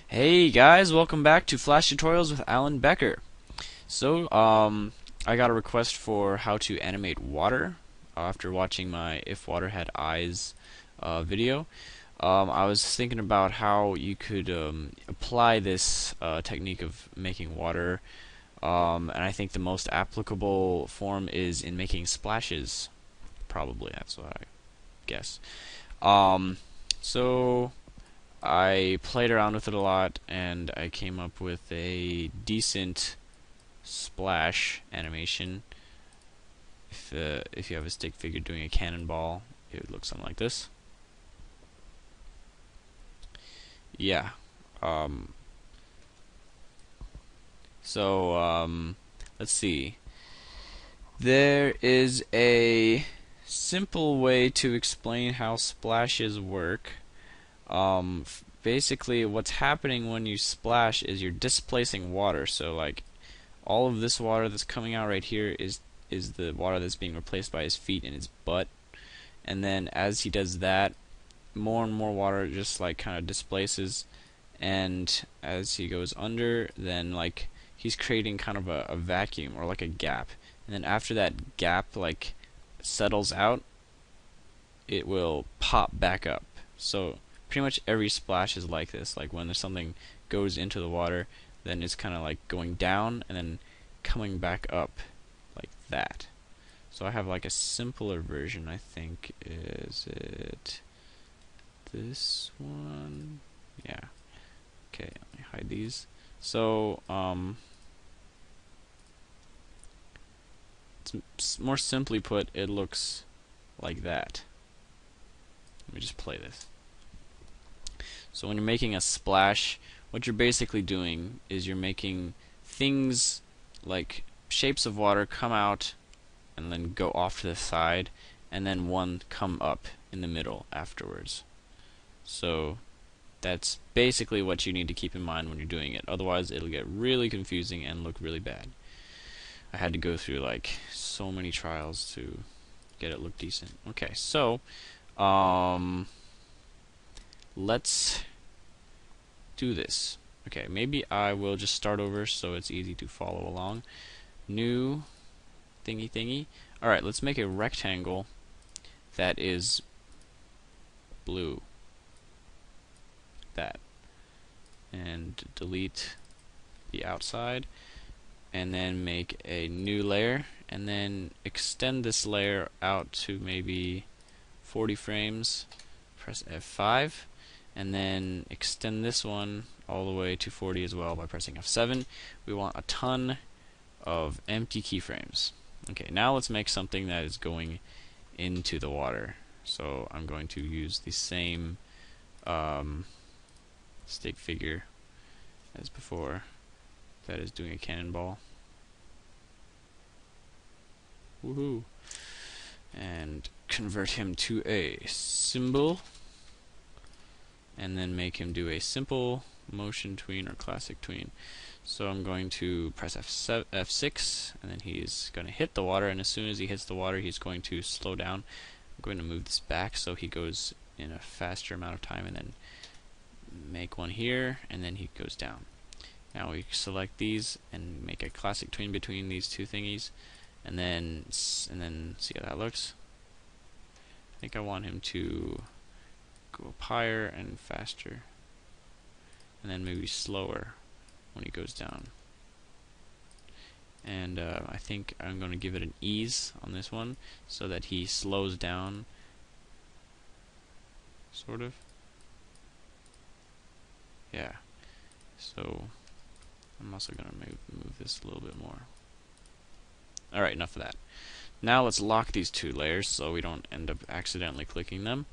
Hey guys, welcome back to Flash Tutorials with Alan Becker. I got a request for how to animate water after watching my If Water Had Eyes video. I was thinking about how you could apply this technique of making water, and I think the most applicable form is in making splashes. Probably, that's what I guess. Um, so. I played around with it a lot and I came up with a decent splash animation. If you have a stick figure doing a cannonball, it would look something like this. Yeah. Um, so let's see. There is a simple way to explain how splashes work. Basically, what's happening when you splash is you're displacing water. So, like, all of this water that's coming out right here is the water that's being replaced by his feet and his butt. And then as he does that, more and more water just like kind of displaces. And as he goes under, then like he's creating kind of a vacuum or like a gap. And then after that gap like settles out, it will pop back up. So pretty much every splash is like this. Like when there's something goes into the water, then it's kind of like going down and then coming back up like that. So I have like a simpler version, I think. Is it this one? Yeah. Okay, let me hide these. So, more simply put, it looks like that. Let me just play this. So when you're making a splash, what you're basically doing is you're making things like shapes of water come out and then go off to the side, and then one come up in the middle afterwards. So that's basically what you need to keep in mind when you're doing it. Otherwise, it'll get really confusing and look really bad. I had to go through like so many trials to get it look decent. Okay, so let's do this. Okay, maybe I will just start over so it's easy to follow along. New thingy. Alright, let's make a rectangle that is blue. That. And delete the outside. And then make a new layer. And then extend this layer out to maybe 40 frames. Press F5. And then extend this one all the way to 40 as well by pressing F7. We want a ton of empty keyframes. Okay, now let's make something that is going into the water. So I'm going to use the same stick figure as before that is doing a cannonball. Woohoo! And convert him to a symbol. And then make him do a simple motion tween or classic tween. So I'm going to press F6, and then he's going to hit the water, and as soon as he hits the water, he's going to slow down. I'm going to move this back so he goes in a faster amount of time, and then make one here, and then he goes down. Now we select these and make a classic tween between these two thingies, and then see how that looks. I think I want him to go up higher and faster, and then maybe slower when he goes down. And I think I'm going to give it an ease on this one so that he slows down, sort of. Yeah. So I'm also going to move this a little bit more. Alright, enough of that. Now let's lock these two layers so we don't end up accidentally clicking them.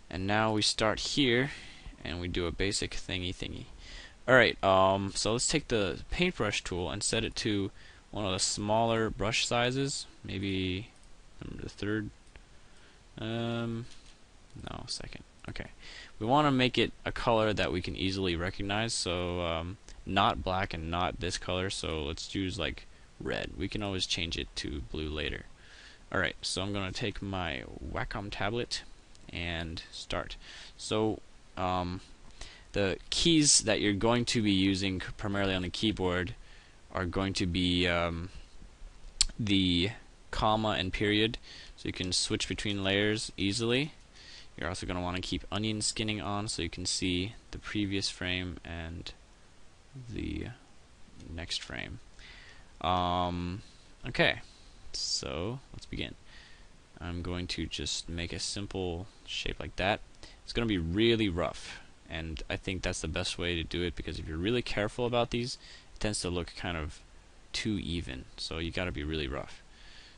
And now we start here, and we do a basic thingy. Alright, so let's take the paintbrush tool and set it to one of the smaller brush sizes, maybe the third, no, second. Okay, we want to make it a color that we can easily recognize, so not black and not this color, so let's use like red. We can always change it to blue later. Alright, so I'm going to take my Wacom tablet and start. So the keys that you're going to be using primarily on the keyboard are going to be the comma and period, so you can switch between layers easily. You're also going to want to keep onion skinning on so you can see the previous frame and the next frame. Okay, so let's begin. I'm going to just make a simple shape like that. It's going to be really rough, and I think that's the best way to do it, because if you're really careful about these, it tends to look kind of too even, so you got to be really rough.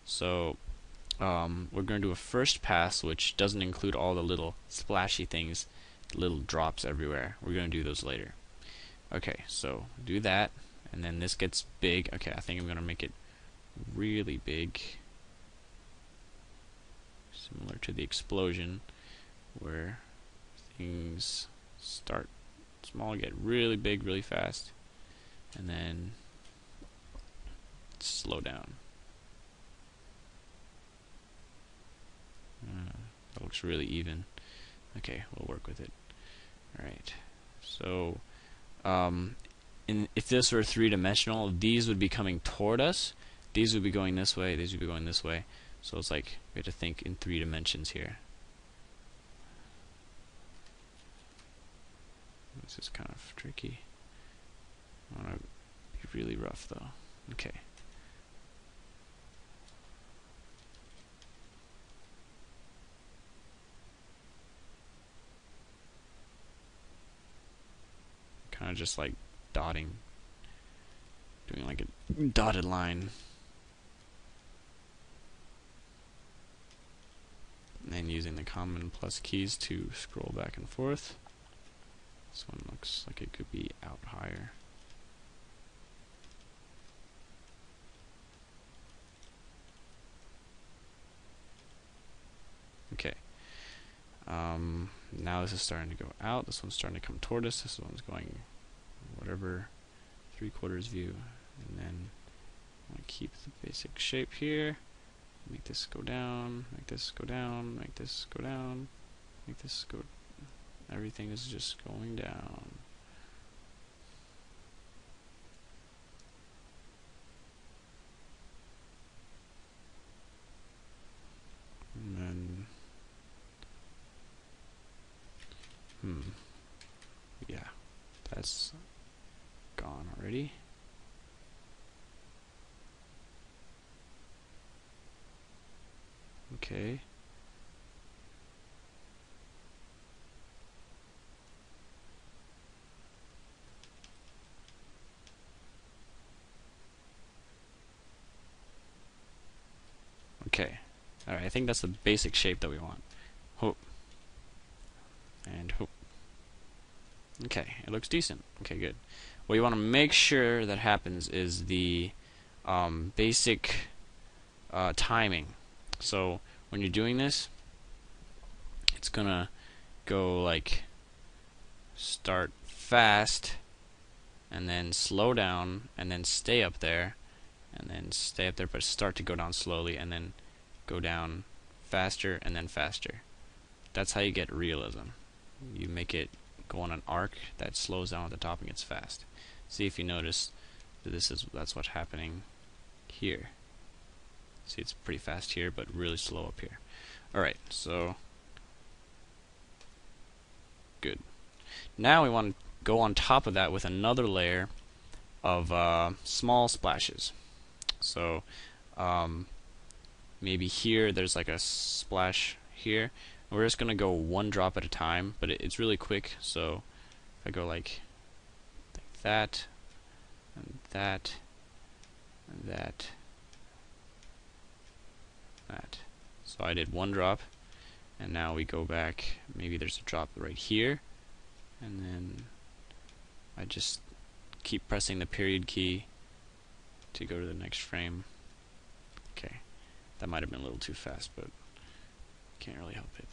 So we're going to do a first pass, which doesn't include all the little splashy things, little drops everywhere. We're going to do those later. Okay, so do that, and then this gets big. Okay, I think I'm going to make it really big, similar to the explosion, where things start small, get really big really fast, and then slow down. That looks really even. Okay, we'll work with it. Alright, so if this were three-dimensional, these would be coming toward us, these would be going this way, these would be going this way. So it's like we have to think in 3 dimensions here. This is kind of tricky. I want to be really rough though. Okay. Kind of just like dotting, doing like a dotted line. And then using the common plus keys to scroll back and forth. This one looks like it could be out higher. Okay. Now this is starting to go out. This one's starting to come toward us. This one's going whatever 3/4 view. And then I'm going to keep the basic shape here. Make this go down, make this go down, make this go down, make this go. Everything is just going down. And then, yeah, that's gone already. Okay. Okay. Alright, I think that's the basic shape that we want. Hope. And hope. Okay, it looks decent. Okay, good. What you want to make sure that happens is the basic timing. So when you're doing this, it's gonna go like start fast and then slow down and then stay up there and then stay up there, but start to go down slowly and then go down faster and then faster. That's how you get realism. You make it go on an arc that slows down at the top and gets fast. See if you notice that that's what's happening here. See, it's pretty fast here, but really slow up here. Alright, so good. Now we want to go on top of that with another layer of small splashes. So maybe here there's like a splash here. We're just going to go 1 drop at a time, but it's really quick. So if I go like that, and that, and that, that. So I did 1 drop, and now we go back. Maybe there's a drop right here, and then I just keep pressing the period key to go to the next frame. Okay, that might have been a little too fast, but can't really help it.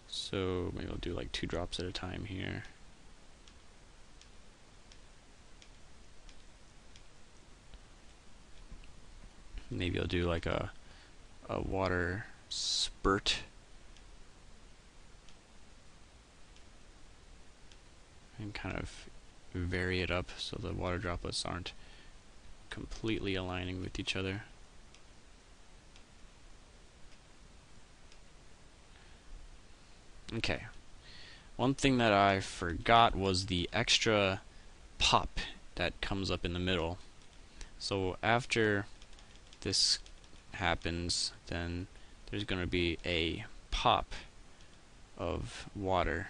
So maybe I'll do like 2 drops at a time here. Maybe I'll do like a water spurt kind of vary it up so the water droplets aren't completely aligning with each other. Okay. One thing that I forgot was the extra pop that comes up in the middle. So after this happens, then there's going to be a pop of water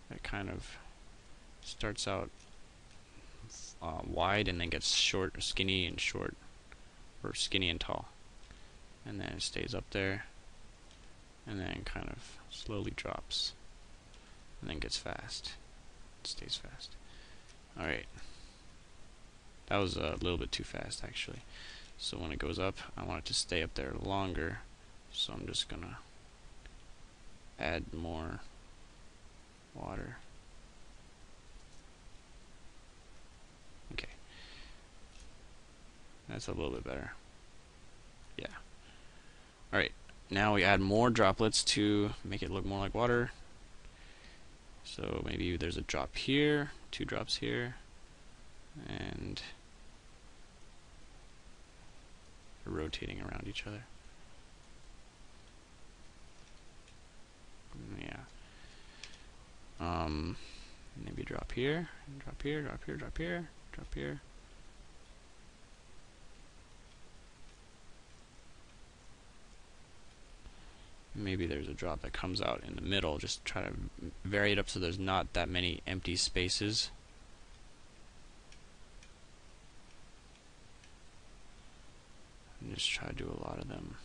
that kind of starts out wide and then gets short, skinny and short, or skinny and tall, and then it stays up there and then kind of slowly drops and then gets fast. It stays fast. Alright, that was a little bit too fast actually. So when it goes up, I want it to stay up there longer, so I'm just gonna add more water. Okay, that's a little bit better. Yeah. Alright, now we add more droplets to make it look more like water. So maybe there's a drop here, 2 drops here, and they're rotating around each other. Yeah. Maybe drop here, drop here, drop here, drop here, drop here. Maybe there's a drop that comes out in the middle. Just try to vary it up so there's not that many empty spaces. And just try to do a lot of them.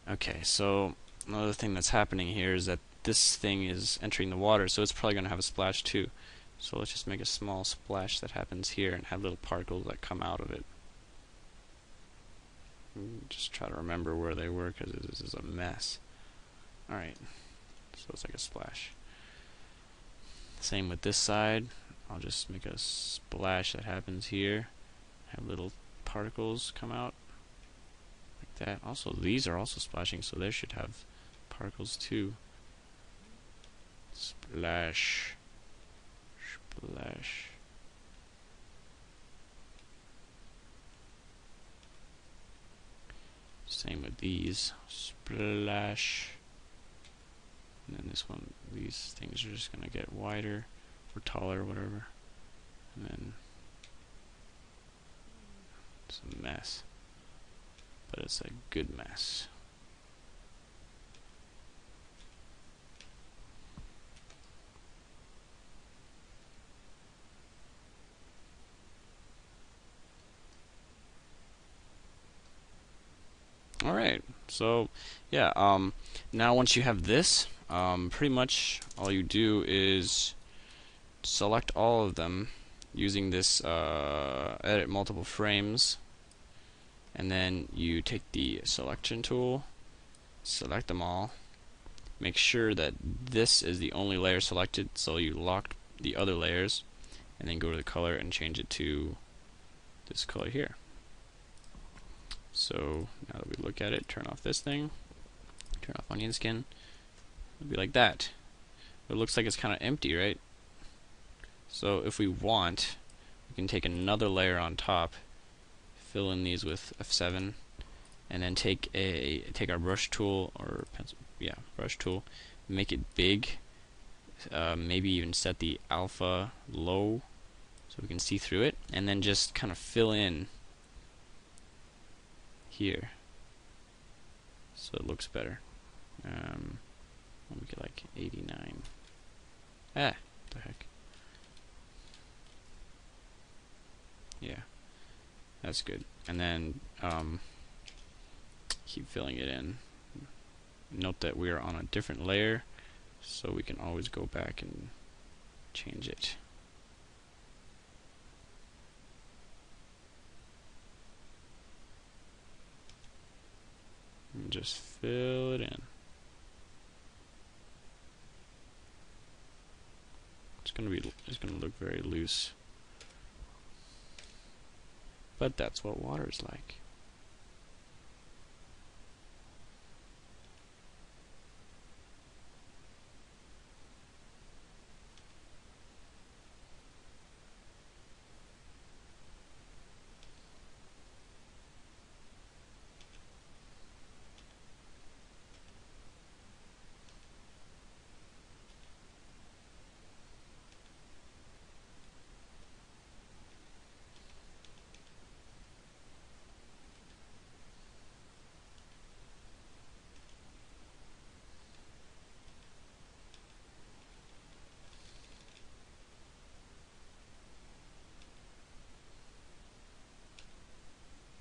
Okay, so another thing that's happening here is that this thing is entering the water, so it's probably going to have a splash too. So let's just make a small splash that happens here and have little particles that come out of it. Just try to remember where they were because this is a mess. Alright, so it's like a splash. Same with this side. I'll just make a splash that happens here. Have little particles come out. That. Also, these are also splashing, so they should have particles too. Splash. Splash. Same with these. Splash. And then this one, these things are just going to get wider or taller or whatever. And then it's a mess. But it's a good mess. Alright, so yeah, now once you have this, pretty much all you do is select all of them using this edit multiple frames. And then you take the selection tool, select them all, make sure that this is the only layer selected, so you lock the other layers, and then go to the color and change it to this color here. So now that we look at it, turn off this thing, turn off onion skin, it'll be like that. It looks like it's kind of empty, right? So if we want, we can take another layer on top, fill in these with F7, and then take our brush tool or pencil, brush tool, make it big, maybe even set the alpha low so we can see through it, and then just kind of fill in here so it looks better. We'll make it like 89. What the heck? Yeah. That's good. And then keep filling it in. Note that we are on a different layer, so we can always go back and change it. And just fill it in. It's it's gonna look very loose. But that's what water's like.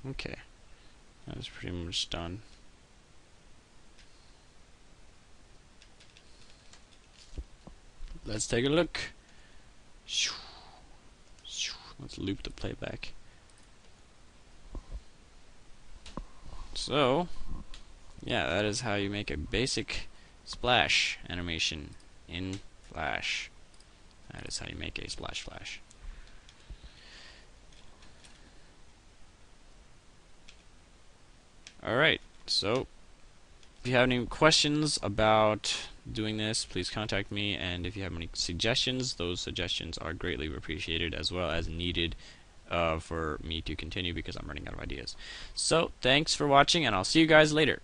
Okay, that's pretty much done. Let's take a look. Let's loop the playback. So, yeah, that is how you make a basic splash animation in Flash. That is how you make a splash flash. Alright, so if you have any questions about doing this, please contact me, and if you have any suggestions, those suggestions are greatly appreciated as well as needed for me to continue because I'm running out of ideas. So, thanks for watching, and I'll see you guys later.